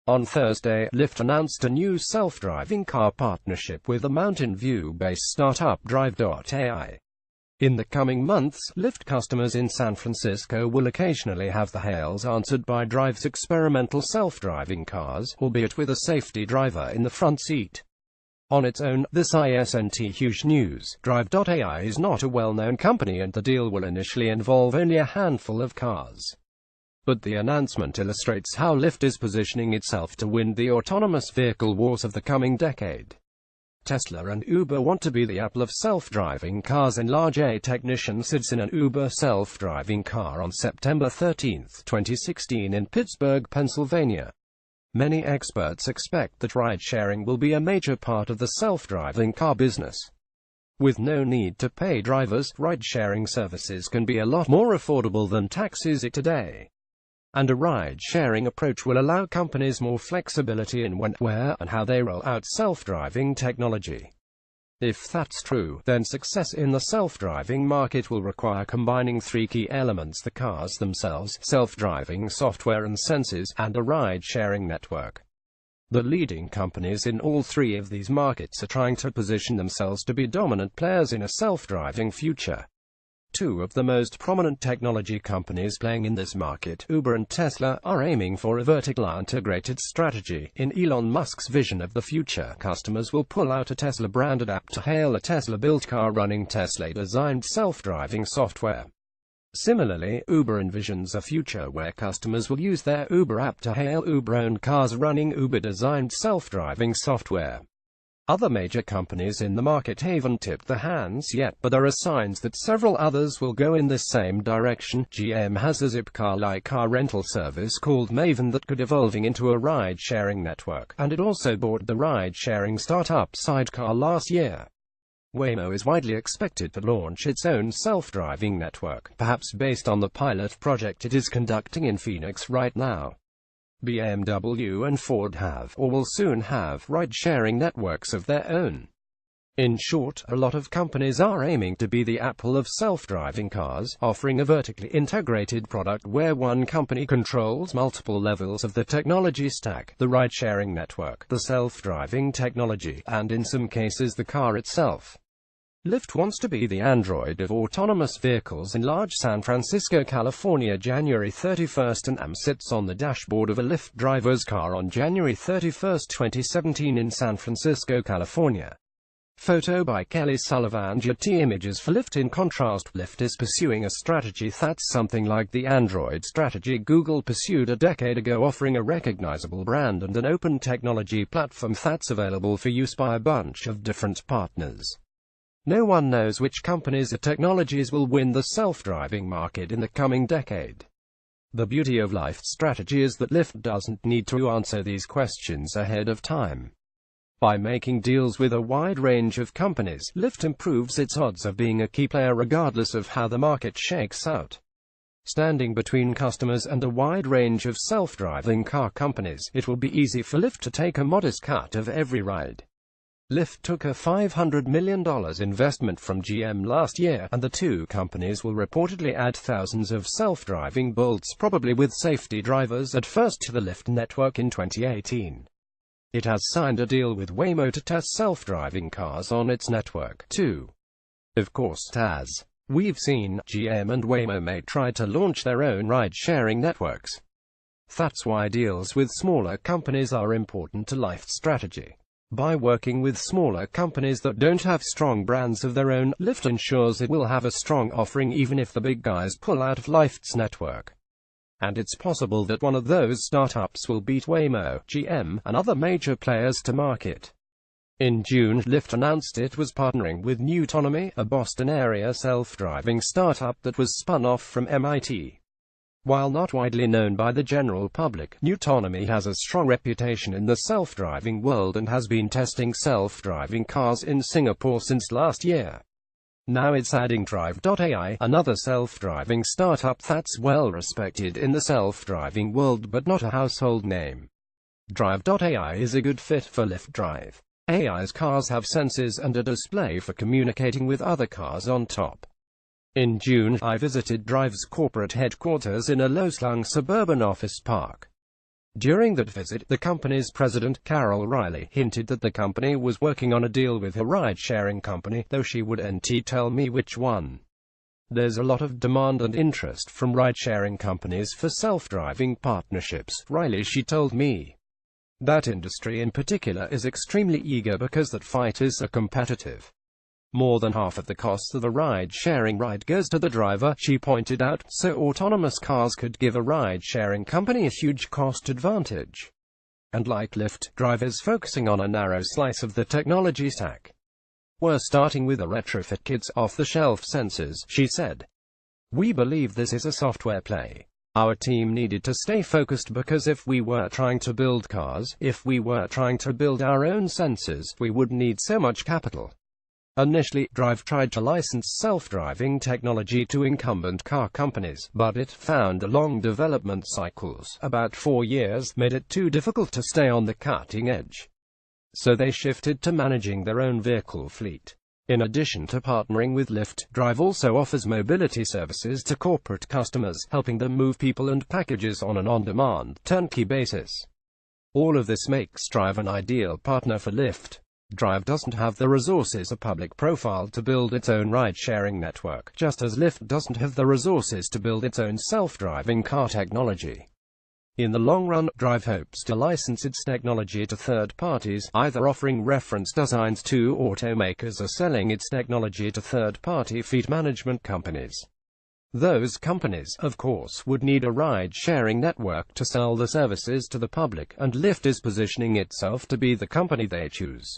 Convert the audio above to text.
On Thursday, Lyft announced a new self-driving car partnership with the Mountain View-based startup Drive.ai. In the coming months, Lyft customers in San Francisco will occasionally have the hails answered by Drive's experimental self-driving cars, albeit with a safety driver in the front seat. On its own, this isn't huge news. Drive.ai is not a well-known company and the deal will initially involve only a handful of cars. But the announcement illustrates how Lyft is positioning itself to win the autonomous vehicle wars of the coming decade. Tesla and Uber want to be the Apple of self-driving cars, and large A technician sits in an Uber self-driving car on September 13, 2016 in Pittsburgh, Pennsylvania. Many experts expect that ride-sharing will be a major part of the self-driving car business. With no need to pay drivers, ride-sharing services can be a lot more affordable than taxis are today. And a ride-sharing approach will allow companies more flexibility in when, where, and how they roll out self-driving technology. If that's true, then success in the self-driving market will require combining three key elements: the cars themselves, self-driving software and sensors, and a ride-sharing network. The leading companies in all three of these markets are trying to position themselves to be dominant players in a self-driving future. Two of the most prominent technology companies playing in this market, Uber and Tesla, are aiming for a vertically integrated strategy. In Elon Musk's vision of the future, customers will pull out a Tesla-branded app to hail a Tesla-built car running Tesla-designed self-driving software. Similarly, Uber envisions a future where customers will use their Uber app to hail Uber-owned cars running Uber-designed self-driving software. Other major companies in the market haven't tipped their hands yet, but there are signs that several others will go in this same direction. GM has a Zipcar-like car rental service called Maven that could evolving into a ride-sharing network, and it also bought the ride-sharing startup Sidecar last year. Waymo is widely expected to launch its own self-driving network, perhaps based on the pilot project it is conducting in Phoenix right now. BMW and Ford have, or will soon have, ride-sharing networks of their own. In short, a lot of companies are aiming to be the Apple of self-driving cars, offering a vertically integrated product where one company controls multiple levels of the technology stack: the ride-sharing network, the self-driving technology, and in some cases the car itself. Lyft wants to be the Android of autonomous vehicles in large San Francisco, California, January 31, and AM sits on the dashboard of a Lyft driver's car on January 31, 2017 in San Francisco, California. Photo by Kelly Sullivan. GT images for Lyft. In contrast, Lyft is pursuing a strategy that's something like the Android strategy Google pursued a decade ago, offering a recognizable brand and an open technology platform that's available for use by a bunch of different partners. No one knows which companies or technologies will win the self-driving market in the coming decade. The beauty of Lyft's strategy is that Lyft doesn't need to answer these questions ahead of time. By making deals with a wide range of companies, Lyft improves its odds of being a key player regardless of how the market shakes out. Standing between customers and a wide range of self-driving car companies, it will be easy for Lyft to take a modest cut of every ride. Lyft took a $500 million investment from GM last year, and the two companies will reportedly add thousands of self-driving Bolts, probably with safety drivers at first, to the Lyft network in 2018. It has signed a deal with Waymo to test self-driving cars on its network, too. Of course, as we've seen, GM and Waymo may try to launch their own ride-sharing networks. That's why deals with smaller companies are important to Lyft's strategy. By working with smaller companies that don't have strong brands of their own, Lyft ensures it will have a strong offering even if the big guys pull out of Lyft's network. And it's possible that one of those startups will beat Waymo, GM, and other major players to market. In June, Lyft announced it was partnering with Nutonomy, a Boston-area self-driving startup that was spun off from MIT. While not widely known by the general public, Nutonomy has a strong reputation in the self-driving world and has been testing self-driving cars in Singapore since last year. Now it's adding Drive.ai, another self-driving startup that's well respected in the self-driving world but not a household name. Drive.ai is a good fit for Lyft. Drive.ai's cars have sensors and a display for communicating with other cars on top. In June, I visited Drive's corporate headquarters in a low-slung suburban office park. During that visit, the company's president, Carol Riley, hinted that the company was working on a deal with a ride-sharing company, though she wouldn't tell me which one. There's a lot of demand and interest from ride-sharing companies for self-driving partnerships, Riley she told me. That industry in particular is extremely eager because that fight is so competitive. More than half of the cost of a ride-sharing ride goes to the driver, she pointed out, so autonomous cars could give a ride-sharing company a huge cost advantage. And like Lyft, drivers focusing on a narrow slice of the technology stack. We're starting with a retrofit kits, off-the-shelf sensors, she said. We believe this is a software play. Our team needed to stay focused because if we were trying to build cars, if we were trying to build our own sensors, we would need so much capital. Initially, Drive tried to license self-driving technology to incumbent car companies, but it found the long development cycles, about 4 years, made it too difficult to stay on the cutting edge. So they shifted to managing their own vehicle fleet. In addition to partnering with Lyft, Drive also offers mobility services to corporate customers, helping them move people and packages on an on-demand, turnkey basis. All of this makes Drive an ideal partner for Lyft. Drive doesn't have the resources or public profile to build its own ride-sharing network, just as Lyft doesn't have the resources to build its own self-driving car technology. In the long run, Drive hopes to license its technology to third parties, either offering reference designs to automakers or selling its technology to third-party fleet management companies. Those companies, of course, would need a ride-sharing network to sell the services to the public, and Lyft is positioning itself to be the company they choose.